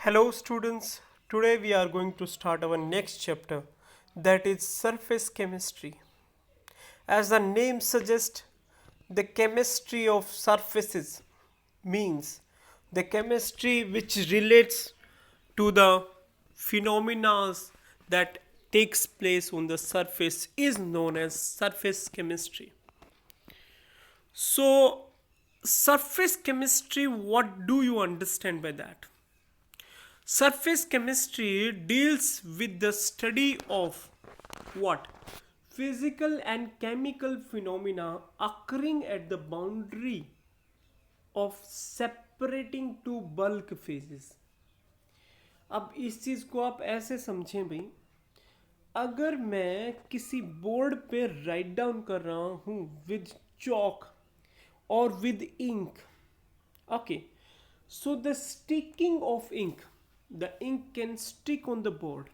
Hello students, today we are going to start our next chapter, that is surface chemistry. As the name suggests, the chemistry of surfaces means the chemistry which relates to the phenomena that takes place on the surface is known as surface chemistry. So, surface chemistry, what do you understand by that? Surface chemistry deals with the study of what? Physical and chemical phenomena occurring at the boundary of separating two bulk phases. अब इस चीज़ को आप ऐसे समझें भाई, अगर मैं किसी बोर्ड पे राइट डाउन कर रहा हूँ विद चॉक और with ink, okay, so the sticking of ink, the ink can stick on the board,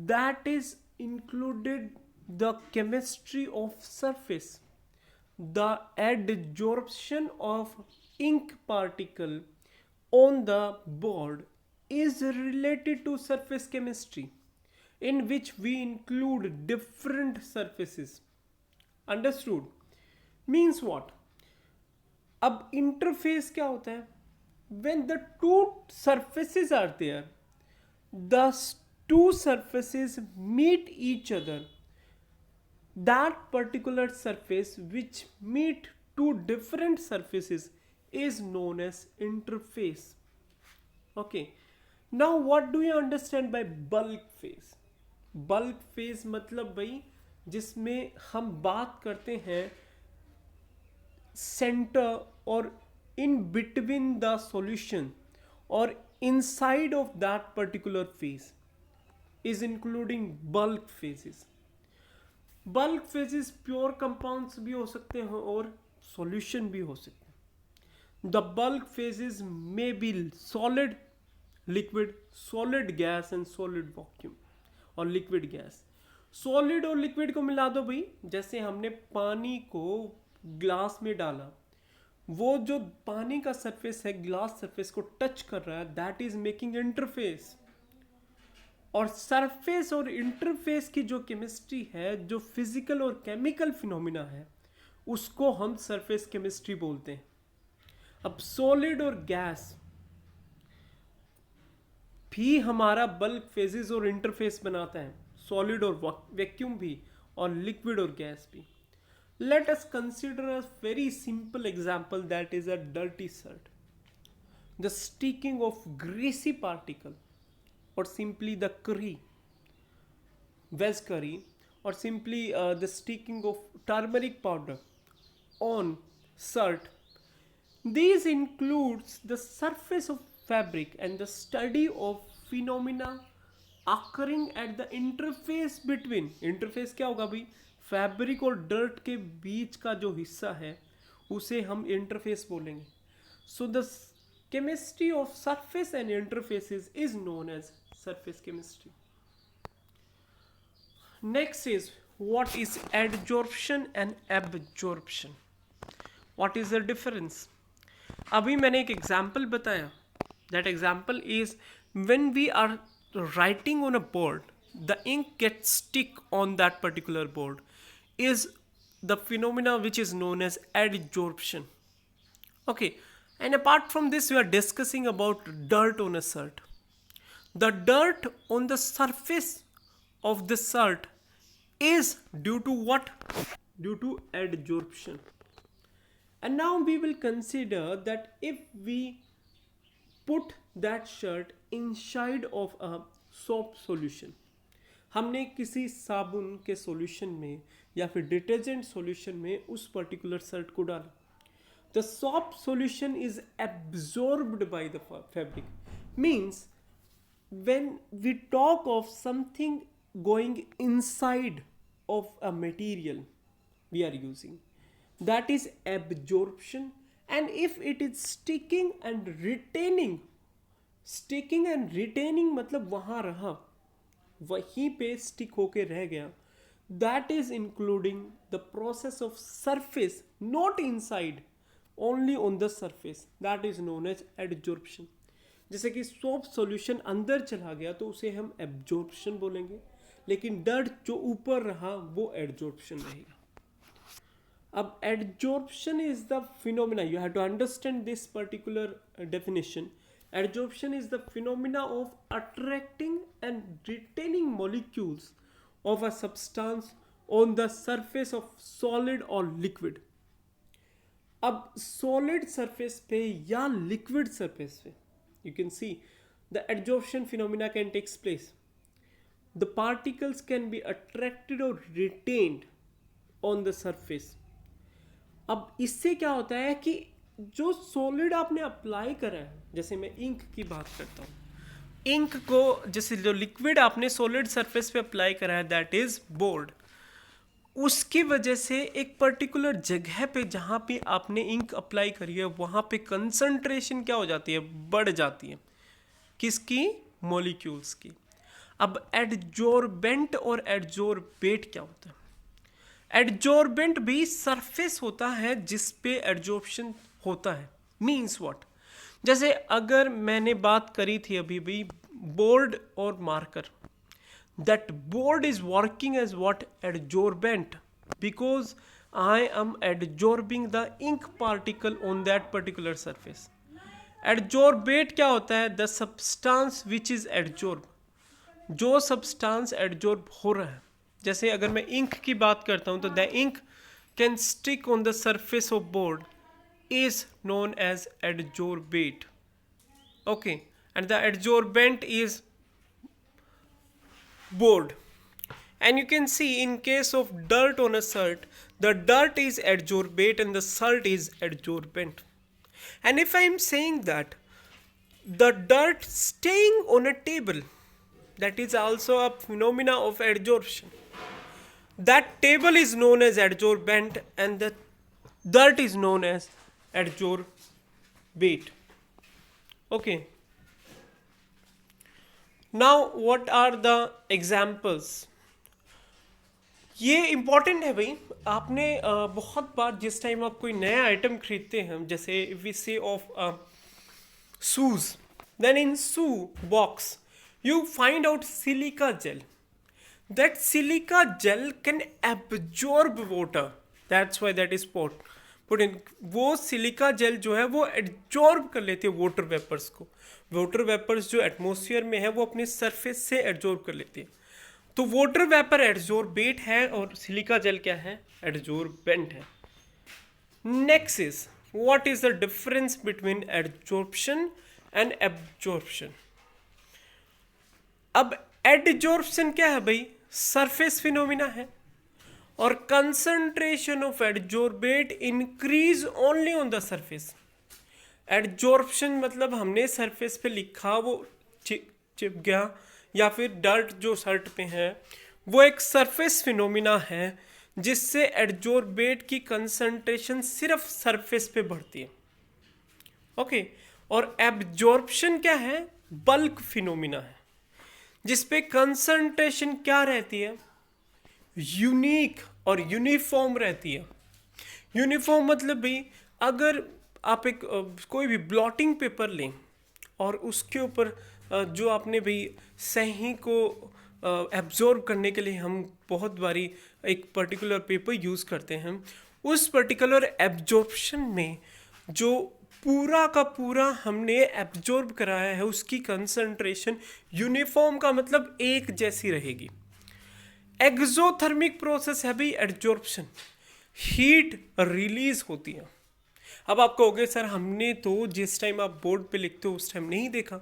that is included the chemistry of surface. The adsorption of ink particle on the board is related to surface chemistry, in which we include different surfaces. Understood? Means what? अब interface क्या होता है? When the two surfaces are there, the two surfaces meet each other. That particular surface which meet two different surfaces is known as interface. Okay. Now what do you understand by bulk phase? Bulk phase मतलब भाई जिसमें हम बात करते हैं center or in between the solution or inside of that particular phase is including bulk phases. Bulk phases pure compounds भी हो सकते हैं और solution भी हो सकते हैं. The bulk phases may be solid, liquid, solid gas and solid vacuum और liquid gas. सॉलिड और लिक्विड को मिला दो भाई, जैसे हमने पानी को ग्लास में डाला, वो जो पानी का सरफेस है ग्लास सरफेस को टच कर रहा है, दैट इज मेकिंग इंटरफेस. और सरफेस और इंटरफेस की जो केमिस्ट्री है, जो फिजिकल और केमिकल फिनोमिना है, उसको हम सरफेस केमिस्ट्री बोलते हैं. अब सॉलिड और गैस भी हमारा बल्क फेजेस और इंटरफेस बनाता है, सॉलिड और वैक्यूम भी और लिक्विड और गैस भी. Let us consider a very simple example, that is a dirty shirt. The sticking of greasy particle or simply the curry, veg curry, or simply the sticking of turmeric powder on shirt. These includes the surface of fabric and the study of phenomena occurring at the interface between. Interface क्या होगा भाई? Fabric और dirt के बीच का जो हिस्सा है उसे हम इंटरफेस बोलेंगे. So the chemistry of surface and interfaces is known as surface chemistry. Next is what is adsorption and absorption. What is the difference? अभी मैंने एक एग्जाम्पल बताया. That example is when we are writing on a board, the ink gets stick on that particular board is the phenomena which is known as adsorption. Okay, and apart from this we are discussing about dirt on a shirt. The dirt on the surface of the shirt is due to what? Due to adsorption. And now we will consider that if we put that shirt inside of a soap solution, हमने किसी साबुन के solution में या फिर detergent solution में उस particular shirt को डाला. The soap solution is absorbed by the fabric. Means when we talk of something going inside of a material we are using, that is absorption. And if it is sticking and retaining, sticking and retaining मतलब वहाँ रहा, वहीं पे stick होके रह गया, that is including the process of surface, not inside, only on the surface, that is known as adsorption. जैसे कि सोप सॉल्यूशन अंदर चला गया तो उसे हम एब्जॉर्प्शन बोलेंगे, लेकिन डर्ट जो ऊपर रहा वो एडजॉर्प्शन रहेगा. अब adsorption is the phenomena, you have to understand this particular definition. Adsorption is the phenomena of attracting and retaining molecules of a substance on the surface of solid or liquid. अब solid surface पे या liquid surface पे you can see the adsorption phenomena can take place. The particles can be attracted or retained on the surface. अब इससे क्या होता है कि जो सॉलिड आपने अप्लाई करा है, जैसे मैं इंक की बात करता हूँ, इंक को जैसे जो लिक्विड आपने सॉलिड सरफेस पे अप्लाई करा है दैट इज बोर्ड, उसकी वजह से एक पर्टिकुलर जगह पे जहाँ पे आपने इंक अप्लाई करी है वहाँ पे कंसंट्रेशन क्या हो जाती है, बढ़ जाती है. किसकी? मॉलिक्यूल्स की. अब एडजॉर्बेंट और एडजॉर्बेट क्या होता है? एडजॉर्बेंट भी सरफेस होता है जिस पे एडजॉर्प्शन होता है. Means what? जैसे अगर मैंने बात करी थी अभी भी बोर्ड और marker, that board is working as what? Adsorbent, because I am adsorbing the ink particle on that particular surface. Adsorbate क्या होता है? The substance which is adsorb, जो सब्सटेंस एडजॉर्ब हो रहा है. जैसे अगर मैं इंक की बात करता हूं तो the ink can stick on the surface of board is known as adsorbate. Okay, and the adsorbent is board. And you can see in case of dirt on a shirt, the dirt is adsorbate and the shirt is adsorbent. And if I am saying that the dirt staying on a table, that is also a phenomena of adsorption. That table is known as adsorbent and the dirt is known as adsorbate. Okay. Now what are the examples? ये important है भाई. आपने बहुत बार जिस time आप कोई नया item खरीदते हैं, जैसे we say of shoes, then in shoe box you find out silica gel. That silica gel can absorb water. That's why that is put in. वो सिलिका जेल जो है वो एब्जॉर्ब कर लेते हैं वाटर वेपर्स को. वाटर वेपर्स जो atmosphere में है वो अपने सरफेस से एब्जॉर्ब कर लेते हैं. तो वाटर वेपर एब्जॉर्बेट है और सिलिका जेल क्या है? एब्जॉर्बेंट है. Next is what is the difference between absorption and absorption. अब एडजॉर्प्शन क्या है भाई? सरफेस फिनोमिना है और concentration of adsorbate increase only on the surface. Adsorption मतलब हमने सरफेस पे लिखा वो चिप गया, या फिर डर्ट जो शर्ट पे है वो एक सरफेस फिनोमिना है जिससे एडजॉर्बेट की कंसंट्रेशन सिर्फ सरफेस पे बढ़ती है. ओके. और एब्जॉर्प्शन क्या है? बल्क फिनोमिना है जिसपे कंसंट्रेशन क्या रहती है? यूनिक और यूनिफॉर्म रहती है. यूनिफॉर्म मतलब भी अगर आप एक कोई भी ब्लॉटिंग पेपर लें और उसके ऊपर जो आपने भी स्याही को एब्जॉर्ब करने के लिए हम बहुत बारी एक पर्टिकुलर पेपर यूज़ करते हैं, उस पर्टिकुलर एब्जॉर्प्शन में जो पूरा का पूरा हमने एब्जॉर्ब कराया है उसकी कंसंट्रेशन यूनिफॉर्म का मतलब एक जैसी रहेगी. एक्सोथर्मिक प्रोसेस है भी एब्जॉर्प्शन, हीट रिलीज होती है. अब आप कहोगे सर हमने तो जिस टाइम आप बोर्ड पे लिखते हो उस टाइम नहीं देखा.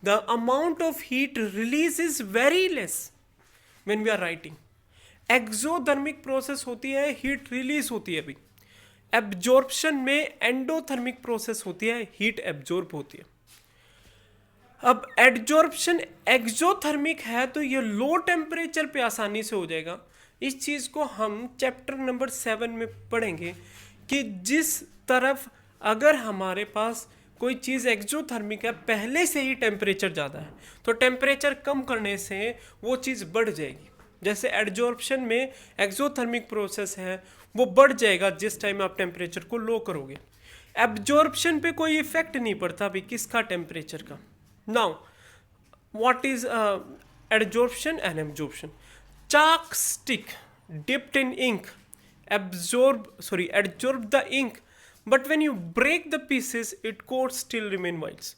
The amount of heat release is very less when we are writing. Exothermic process होती है, हीट रिलीज होती है अभी. एब्जॉर्प्शन में एंडोथर्मिक प्रोसेस होती है, हीट एब्जॉर्ब होती है. अब एडजॉर्प्शन एक्सोथर्मिक है तो ये लो टेम्परेचर पे आसानी से हो जाएगा. इस चीज़ को हम चैप्टर नंबर 7 में पढ़ेंगे कि जिस तरफ अगर हमारे पास कोई चीज़ एक्सोथर्मिक है, पहले से ही टेम्परेचर ज़्यादा है, तो टेम्परेचर कम करने से वो चीज़ बढ़ जाएगी. जैसे एडजॉर्प्शन में एक्सोथर्मिक प्रोसेस है वो बढ़ जाएगा जिस टाइम आप टेम्परेचर को लो करोगे. एब्जॉर्प्शन पे कोई इफेक्ट नहीं पड़ता अभी किसका? टेम्परेचर का. Now, what is adsorption and absorption? Chalk stick dipped in ink adsorb the ink, but when you break the pieces it coat still remain whites.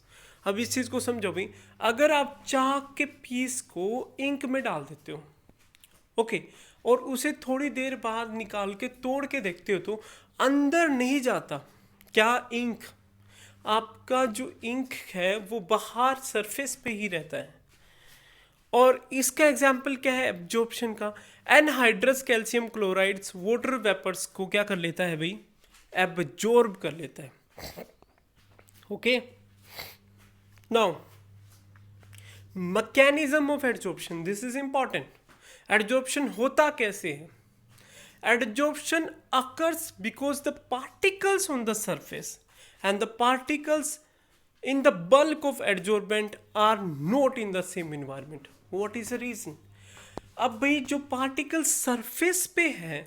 अब इस चीज़ को समझो भाई, अगर आप चाक के पीस को इंक में डाल देते हो, ओके, और उसे थोड़ी देर बाद निकाल के तोड़ के देखते हो तो अंदर नहीं जाता क्या इंक, आपका जो इंक है वो बाहर सरफेस पे ही रहता है. और इसका एग्जाम्पल क्या है एब्जॉर्प्शन का? Anhydrous calcium chlorides water vapours को क्या कर लेता है भाई? एब्जॉर्ब कर लेता है. Okay, now mechanism of adsorption, this is important. Adsorption होता कैसे है? Adsorption occurs because the particles on the surface and the particles in the bulk of adsorbent are not in the same environment. What is the reason? अब भाई जो particles surface पे है,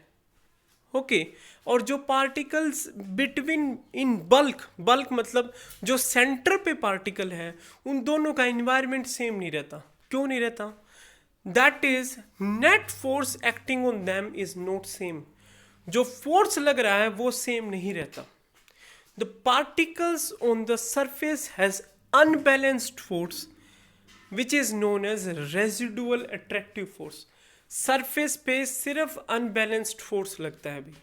okay, और जो पार्टिकल्स बिटवीन इन बल्क मतलब जो centre पे पार्टिकल है, उन दोनों का एनवायरनमेंट सेम नहीं रहता. क्यों नहीं रहता? That is net force acting on them is not same. जो फोर्स लग रहा है वो सेम नहीं रहता. The particles on the surface has unbalanced force which is known as residual attractive force. Surface पे सिर्फ unbalanced force लगता है भी.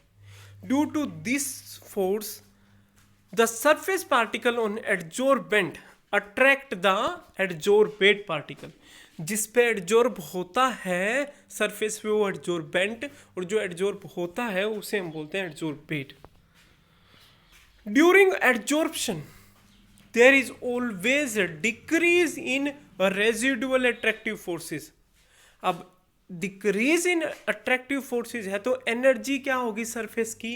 Due to this force, the surface particle on adsorbent attract the adsorbate particle. जिस पे adsorb होता है surface पे वो adsorbent, और जो adsorb होता है उसे हम बोलते हैं adsorbate. During adsorption, there is always a decrease in residual attractive forces. अब डिक्रीज इन अट्रैक्टिव फोर्सेस है तो एनर्जी क्या होगी? सरफेस की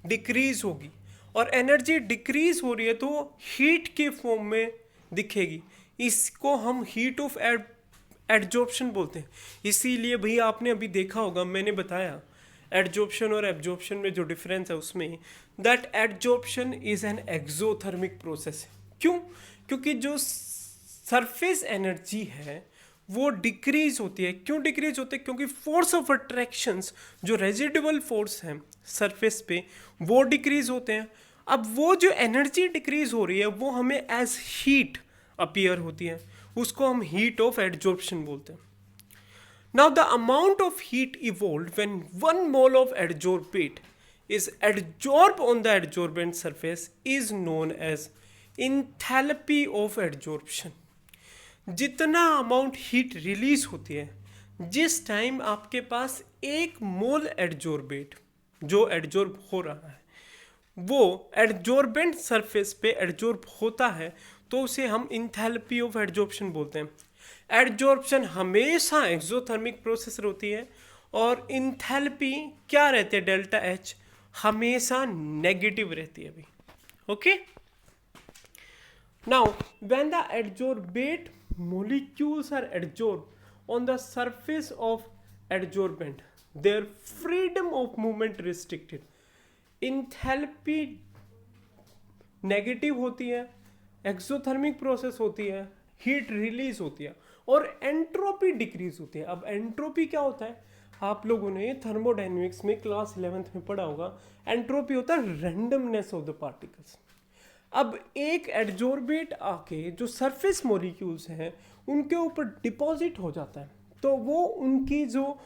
डिक्रीज होगी, और एनर्जी डिक्रीज हो रही है तो हीट के फॉर्म में दिखेगी. इसको हम हीट ऑफ एडजॉर्प्शन बोलते हैं. इसीलिए भैया आपने अभी देखा होगा, मैंने बताया एडजॉर्प्शन और एब्जॉर्प्शन में जो डिफरेंस है उसमें, that adsorption is an exothermic process. क्यों? क्योंकि जो सरफेस एनर्जी है वो डिक्रीज होती है. क्यों डिक्रीज होती है? क्योंकि फोर्स ऑफ अट्रैक्शंस, जो रेजिडुअल फोर्स हैं सरफेस पे, वो डिक्रीज होते हैं. अब वो जो एनर्जी डिक्रीज हो रही है वो हमें एज हीट अपीयर होती है, उसको हम हीट ऑफ एडजॉर्प्शन बोलते हैं. Now the amount of heat evolved when 1 mole of adsorbate is adsorbed on the adsorbent surface is known as enthalpy of adsorption. जितना अमाउंट हीट रिलीज होती है जिस टाइम आपके पास 1 मोल एडजोर्बेट जो एडजोर्ब हो रहा है वो एडजोर्बेंट सरफेस पे एडजोर्ब होता है, तो उसे हम इंथैल्पी ऑफ एडजॉर्प्शन बोलते हैं. एडजॉर्प्शन हमेशा एक्सोथर्मिक प्रोसेस होती है, और इंथैल्पी क्या रहती है? डेल्टा एच हमेशा नेगेटिव रहती है अभी. Okay, now when the adsorbate molecules are adsorbed on the surface of adsorbent, their freedom of movement restricted. Enthalpy negative होती है, एक्सोथर्मिक प्रोसेस होती है, हीट रिलीज होती है, और एंट्रोपी डिक्रीज होती है. अब एंट्रोपी क्या होता है? आप लोगों ने थर्मोडायनेमिक्स में क्लास 11th में पढ़ा होगा. एंट्रोपी होता है रैंडमनेस ऑफ द पार्टिकल्स. अब एक एडजोर्बेट आके जो सरफेस मॉलिक्यूल्स हैं उनके ऊपर डिपॉजिट हो जाता है, तो वो उनकी जो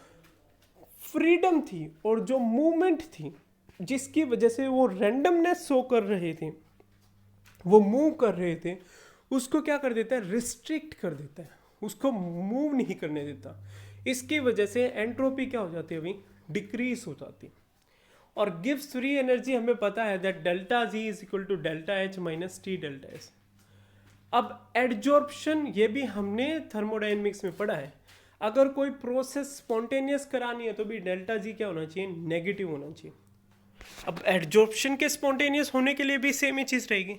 फ्रीडम थी और जो मूवमेंट थी जिसकी वजह से वो रैंडमनेस शो कर रहे थे, वो मूव कर रहे थे, उसको क्या कर देता है? रिस्ट्रिक्ट कर देता है, उसको मूव नहीं करने देता. इसकी वजह से एंट्रोपी क्या हो जाती है अभी? डिक्रीज हो जाती है. और गिव्स फ्री एनर्जी हमें पता है that delta G is equal to delta H minus T delta S. अब एडजॉर्प्शन ये भी हमने थर्मोडायनेमिक्स में पढ़ा है. अगर कोई प्रोसेस स्पॉन्टेनियस करानी है तो भी डेल्टा जी क्या होना चाहिए? नेगेटिव होना चाहिए. अब एडजॉर्प्शन के स्पॉन्टेनियस होने के लिए भी सेम ही चीज़ रहेगी.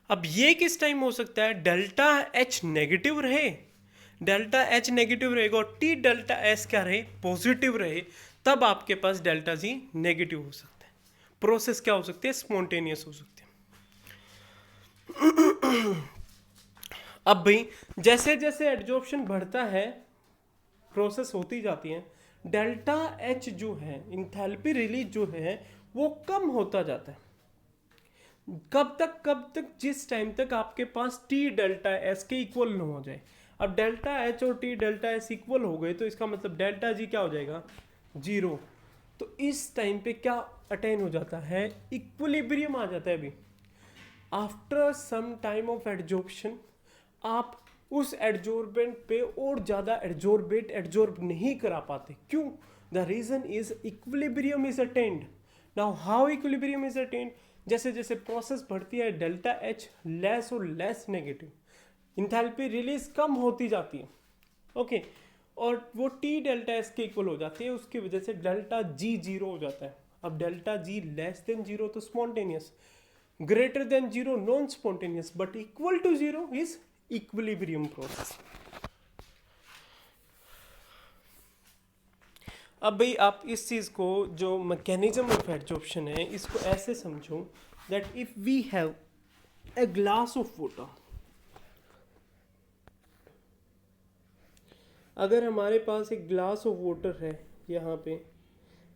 अब ये किस टाइम हो सकता है? डेल्टा एच नेगेटिव रहे, डेल्टा एच नेगेटिव रहेगा और टी डेल्टा एस क्या रहे? पॉजिटिव रहे, तब आपके पास डेल्टा जी नेगेटिव हो सकता है. प्रोसेस क्या हो सकती है? स्पॉन्टेनियस हो सकती है. अब भाई जैसे जैसे एड्जॉर्प्शन बढ़ता है, प्रोसेस होती जाती है, डेल्टा एच जो है, इंथैल्पी रिलीज जो है वो कम होता जाता है। कब तक, जिस टाइम तक आपके पास टी डेल्टा एस के इक्वल न हो जाए। अब डेल्टा एच और टी डेल्टा एस इक्वल हो गए तो इसका मतलब डेल्टा जी क्या हो जाएगा, जीरो। तो इस टाइम पे क्या अटेन हो जाता है, इक्विलिब्रियम आ जाता है। अभी after some time of adsorption आप उस एड्जॉर्बेंट पे और ज़्यादा एड्जॉर्ब नहीं करा पाते। क्यों? The reason is equilibrium is attend. Now how equilibrium is attend, जैसे जैसे प्रोसेस बढ़ती है डेल्टा एच लेस और लेस नेगेटिव, इंथैल्पी रिलीज कम होती जाती है। ओके और वो टी डेल्टा एस के इक्वल हो जाती है, उसकी वजह से डेल्टा जी जीरो हो जाता है। अब delta G less than zero तो spontaneous, greater than zero non spontaneous, but equal to zero is equilibrium process. अब भाई आप इस चीज़ को, जो मैकेनिज्म ऑफ एड्जॉर्प्शन है, इसको ऐसे समझो that if we have a glass of water, अगर हमारे पास एक ग्लास ऑफ वाटर है यहाँ पे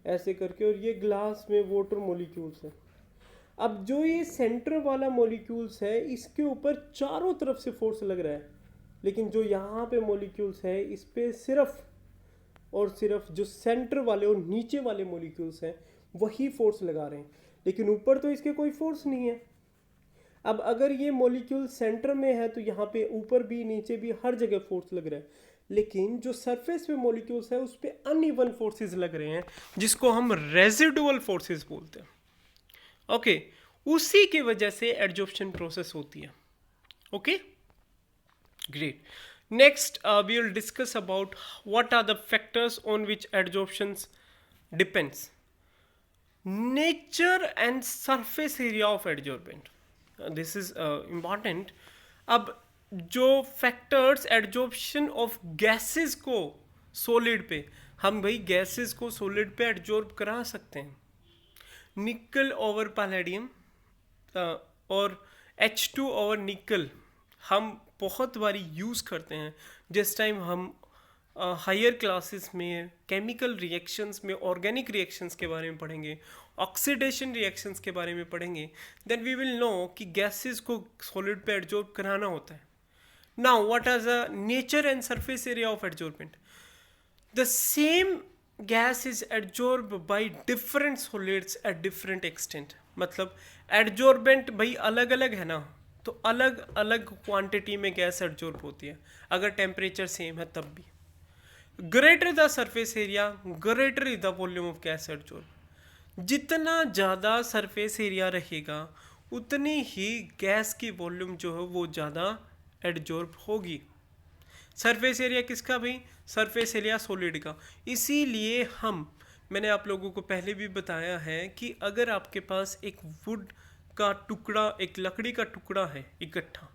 ऐसे करके, और ये ग्लास में वाटर मॉलिक्यूल्स है। अब जो ये सेंटर वाला मॉलिक्यूल्स है इसके ऊपर चारों तरफ से फोर्स लग रहा है, लेकिन जो यहाँ पे मॉलिक्यूल्स है इस पे सिर्फ और सिर्फ जो सेंटर वाले और नीचे वाले मॉलिक्यूल्स हैं वही फोर्स लगा रहे हैं, लेकिन ऊपर तो इसके कोई फोर्स नहीं है। अब अगर ये मॉलिक्यूल सेंटर में है तो यहाँ पे ऊपर भी नीचे भी हर जगह फोर्स लग रहा है, लेकिन जो सरफेस पे मॉलिक्यूल्स है उस पर अनइवन फोर्सेस लग रहे हैं, जिसको हम रेजिडुअल फोर्सेस बोलते हैं। ओके उसी की वजह से एड्जॉर्प्शन प्रोसेस होती है। Okay great. Next, we will discuss about what are the factors on which adsorption depends. Nature and surface area of adsorbent. This is important. अब जो factors adsorption of gases को solid पे, हम भाई gases को solid पे adsorb करा सकते हैं। निकल ओवर पैलेडियम और H2 ओवर निकल हम बहुत बारी यूज़ करते हैं। जिस टाइम हम हायर क्लासेस में केमिकल रिएक्शंस में ऑर्गेनिक रिएक्शंस के बारे में पढ़ेंगे, ऑक्सीडेशन रिएक्शंस के बारे में पढ़ेंगे, देन वी विल नो कि गैसेस को सॉलिड पे एड्जॉर्ब कराना होता है। Now what is the nature and surface area of adsorbent? The same gas is adsorb by different solids at different extent. मतलब एड्जॉर्बेंट भाई अलग अलग है ना, तो अलग अलग क्वांटिटी में गैस एड्जॉर्ब होती है, अगर टेम्परेचर सेम है तब भी। Greater the surface area greater is the volume of gas adsorb. जितना ज़्यादा सरफेस एरिया रहेगा उतनी ही गैस की वॉल्यूम जो है वो ज़्यादा एड्जॉर्ब होगी। सरफेस एरिया किसका भाई? सरफेस एरिया सॉलिड का। इसीलिए मैंने आप लोगों को पहले भी बताया है कि अगर आपके पास एक वुड का टुकड़ा, एक लकड़ी का टुकड़ा है इकट्ठा,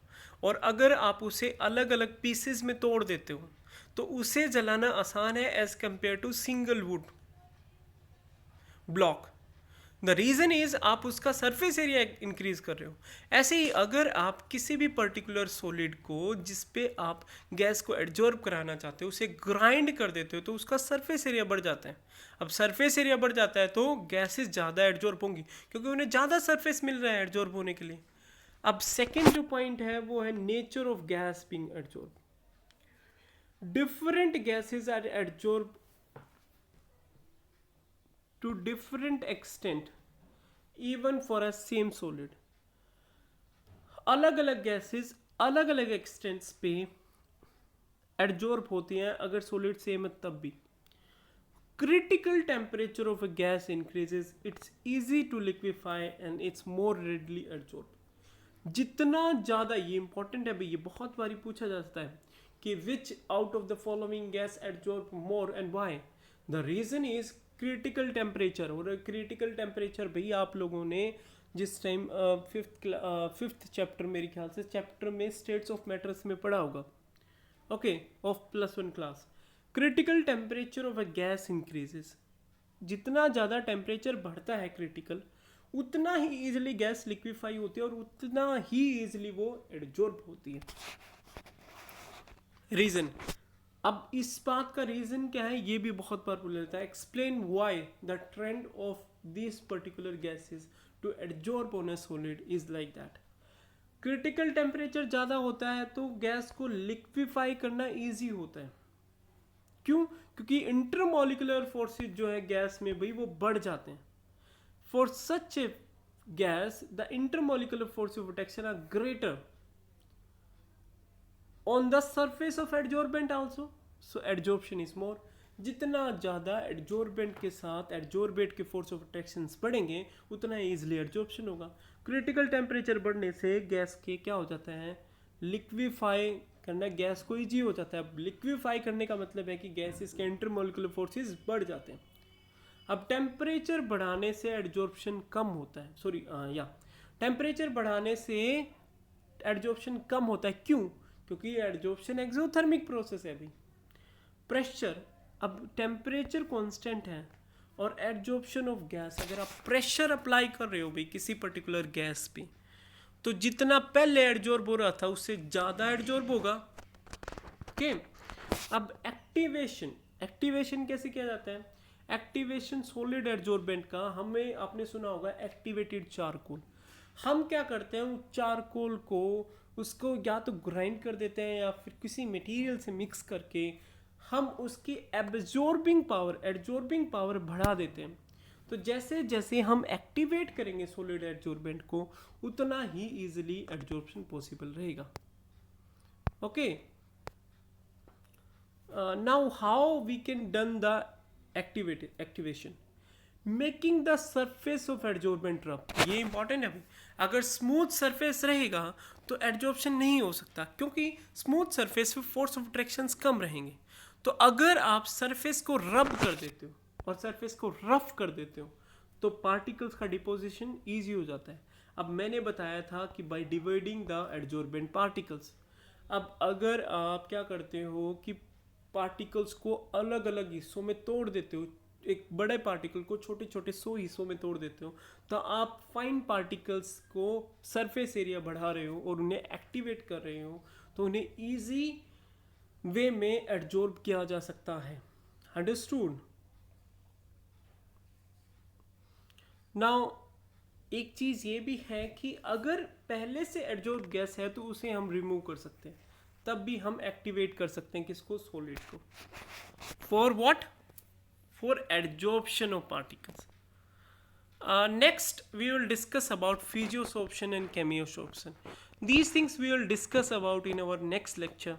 और अगर आप उसे अलग अलग पीसेस में तोड़ देते हो तो उसे जलाना आसान है as compare to single wood block. The reason is आप उसका सरफेस एरिया इंक्रीज कर रहे हो। ऐसे ही अगर आप किसी भी पर्टिकुलर सॉलिड को जिस पे आप गैस को एड्जॉर्ब कराना चाहते हो उसे ग्राइंड कर देते हो तो उसका सरफेस एरिया बढ़ जाता है। अब सरफेस एरिया बढ़ जाता है तो गैसेस ज़्यादा एड्जॉर्ब होंगी क्योंकि उन्हें ज़्यादा सरफेस मिल रहा है एड्जॉर्ब होने के लिए। अब सेकेंड जो पॉइंट है वो है nature of gas being adsorb. Different gases are adsorb to different extent even for a same solid। अलग अलग गैसेस अलग अलग एक्सटेंट्स पे एड्जॉर्ब होती हैं अगर सॉलिड सेम है तब भी। Critical temperature of a gas increases, it's easy to liquefy and it's more readily adsorb. जितना ज़्यादा, ये इंपॉर्टेंट है भाई, ये बहुत बारी पूछा जाता है कि which out of the following gas adsorb more and why. The reason is critical temperature. और क्रिटिकल टेम्परेचर भाई आप लोगों ने जिस टाइम फिफ्थ चैप्टर, मेरे ख्याल से चैप्टर में स्टेट्स ऑफ मैटर्स में पढ़ा होगा, okay, of +1 class. Critical temperature of a gas increases. जितना ज़्यादा टेम्परेचर बढ़ता है क्रिटिकल, उतना ही ईजिली गैस लिक्विफाई होती है और उतना ही ईजिली वो एड्जॉर्ब होती है। रीजन, अब इस बात का रीजन क्या है, ये भी बहुत बार पूछ लेता है। Explain why the trend of this particular gases to adsorb on a solid is like that. Critical temperature ज़्यादा होता है तो गैस को लिक्विफाई करना ईजी होता है। क्यों? क्योंकि इंटरमोलिकुलर फोर्सेस जो है गैस में भाई वो बढ़ जाते हैं। For such a gas the intermolecular force of attraction are greater on the surface of adsorbent also, so adsorption is more. जितना ज़्यादा एडजॉर्बेंट के साथ एडजॉर्बेंट के फोर्स ऑफ अट्रैक्शन बढ़ेंगे उतना ईजिली एडजॉर्प्शन होगा। क्रिटिकल टेम्परेचर बढ़ने से गैस के क्या हो जाता है, लिक्विफाई करना गैस को ईजी हो जाता है। अब लिक्विफाई करने का मतलब है कि गैसेस के इंटरमोलिकुलर फोर्सेस बढ़ जाते हैं। अब टेम्परेचर बढ़ाने से एडजॉर्प्शन कम होता है, या टेम्परेचर बढ़ाने से एडजॉर्प्शन कम होता है। क्यों? क्योंकि एडजॉर्प्शन एक्सोथर्मिक प्रोसेस है अभी। प्रेशर, अब टेम्परेचर कांस्टेंट है और एडजॉर्प्शन ऑफ गैस, अगर आप प्रेशर अप्लाई कर रहे हो भाई किसी पर्टिकुलर गैस पे, तो जितना पहले एडजॉर्ब हो रहा था उससे ज़्यादा एडजॉर्ब होगा। ओके, अब एक्टिवेशन, एक्टिवेशन कैसे किया जाता है? एक्टिवेशन सॉलिड एडजॉर्बेंट का, हमें आपने सुना होगा एक्टिवेटेड चारकोल। हम क्या करते हैं, उस चारकोल को उसको या तो ग्राइंड कर देते हैं या फिर किसी मटेरियल से मिक्स करके हम उसकी एब्जॉर्बिंग पावर, एडजॉर्बिंग पावर बढ़ा देते हैं। तो जैसे जैसे हम एक्टिवेट करेंगे सॉलिड एडजॉर्बेंट को उतना ही इजीली एडजॉर्प्शन पॉसिबल रहेगा। Okay, now how we can done the activation, making the surface of adsorbent rough. ये इंपॉर्टेंट है। अगर स्मूथ सरफेस रहेगा तो एडजॉर्प्शन नहीं हो सकता, क्योंकि स्मूथ सरफेस पे फोर्स ऑफ अट्रैक्शन कम रहेंगे। तो अगर आप सरफेस को रब कर देते हो और सरफेस को रफ कर देते हो तो पार्टिकल्स का डिपोजिशन ईजी हो जाता है। अब मैंने बताया था कि by dividing the adsorbent particles, अब अगर आप क्या करते हो कि पार्टिकल्स को अलग अलग हिस्सों में तोड़ देते हो, एक बड़े पार्टिकल को छोटे छोटे 100 हिस्सों में तोड़ देते हो, तो आप फाइन पार्टिकल्स को सरफेस एरिया बढ़ा रहे हो और उन्हें एक्टिवेट कर रहे हो, तो उन्हें ईजी वे में एडजॉर्ब किया जा सकता है। अंडरस्टूड? नाउ एक चीज़ ये भी है कि अगर पहले से एडजॉर्ब गैस है तो उसे हम रिमूव कर सकते हैं, तब भी हम एक्टिवेट कर सकते हैं किसको, सॉलिड को। For what? For adsorption of particles. Next we will discuss about physiosorption and chemiosorption. These things we will discuss about in our next lecture.